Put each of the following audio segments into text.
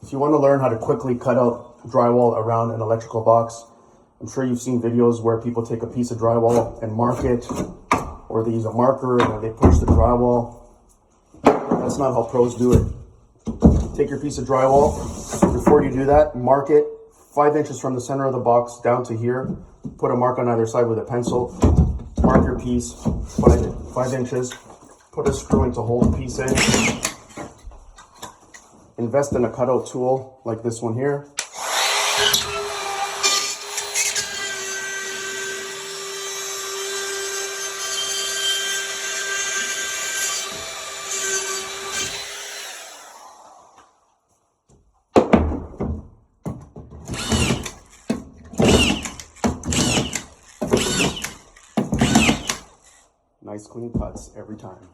If you want to learn how to quickly cut out drywall around an electrical box, I'm sure you've seen videos where people take a piece of drywall and mark it, or they use a marker and then they push the drywall. That's not how pros do it. Take your piece of drywall. Before you do that, mark it 5 inches from the center of the box down to here. Put a mark on either side with a pencil. Mark your piece 5 inches. Put a screw in to hold the piece in. Invest in a cutout tool like this one here. Nice clean cuts every time.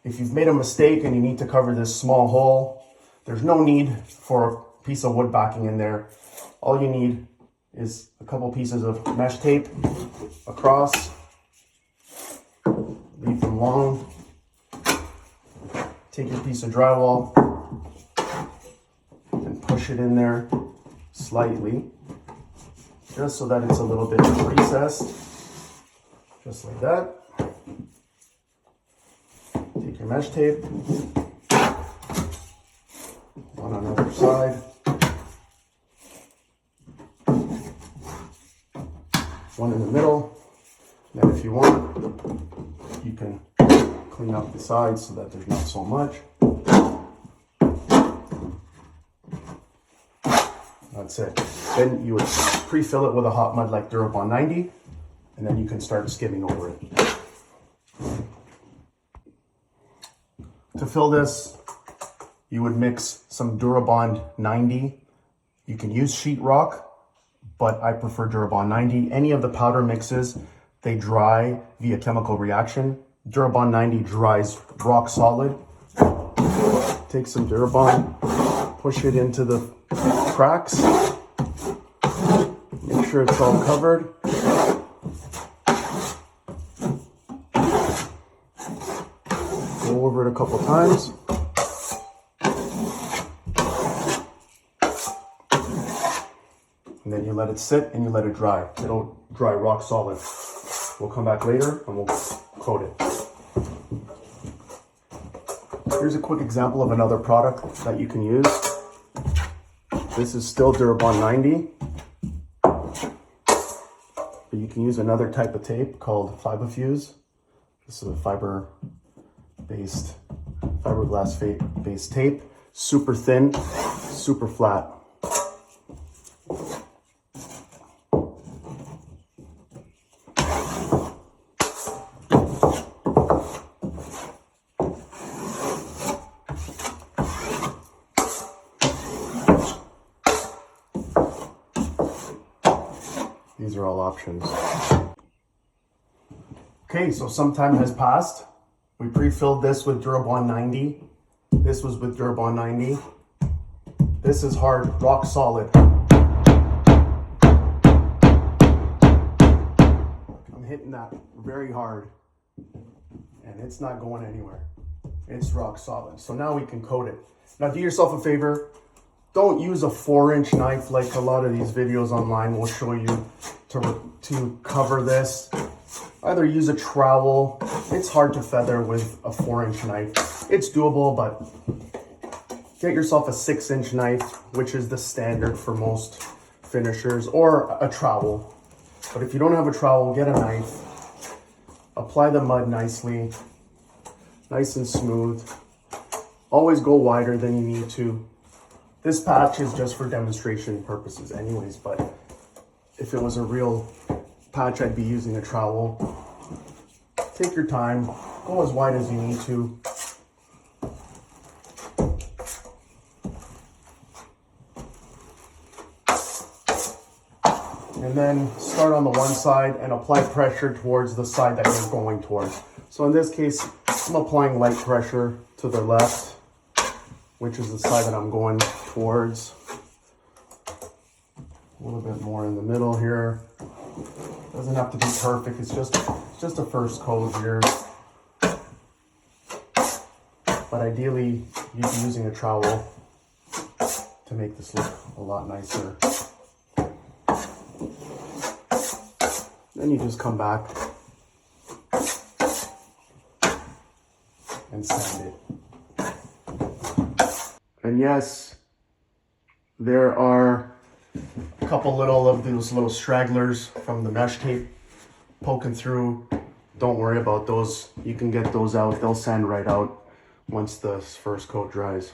If you've made a mistake and you need to cover this small hole, there's no need for a piece of wood backing in there. All you need is a couple pieces of mesh tape across. Leave them long. Take your piece of drywall and push it in there slightly, just so that it's a little bit recessed. Just like that. Take your mesh tape, one on the other side, one in the middle. Then if you want, you can clean up the sides so that there's not so much. That's it. Then you would pre-fill it with a hot mud like Drywall 90, and then you can start skimming over it. To fill this, you would mix some Durabond 90. You can use sheetrock, but I prefer Durabond 90. Any of the powder mixes, they dry via chemical reaction. Durabond 90 dries rock solid. Take some Durabond, push it into the cracks. Make sure it's all covered. Go over it a couple times. And then you let it sit and you let it dry. It'll dry rock solid. We'll come back later and we'll coat it. Here's a quick example of another product that you can use. This is still Durabond 90. But you can use another type of tape called Fibofuse. This is a fiberglass based tape, super thin, super flat. These are all options. Okay, so some time has passed. We pre-filled this with Durabond 90. This was with Durabond 90. This is hard, rock solid. I'm hitting that very hard and it's not going anywhere. It's rock solid. So now we can coat it. Now do yourself a favor. Don't use a 4-inch knife like a lot of these videos online will show you to cover this. Either use a trowel. It's hard to feather with a 4-inch knife. It's doable, but get yourself a 6-inch knife, which is the standard for most finishers, or a trowel. But if you don't have a trowel, get a knife. Apply the mud nicely, nice and smooth. Always go wider than you need to. This patch is just for demonstration purposes anyways, but if it was a real patch, I'd be using a trowel. Take your time, go as wide as you need to. And then start on the one side and apply pressure towards the side that you're going towards. So in this case, I'm applying light pressure to the left, which is the side that I'm going towards. A little bit more in the middle here. Doesn't have to be perfect. It's just a first coat here. But ideally, you'd be using a trowel to make this look a lot nicer. Then you just come back and sand it. And yes, there are a couple of those little stragglers from the mesh tape poking through. Don't worry about those. You can get those out. They'll sand right out once the first coat dries.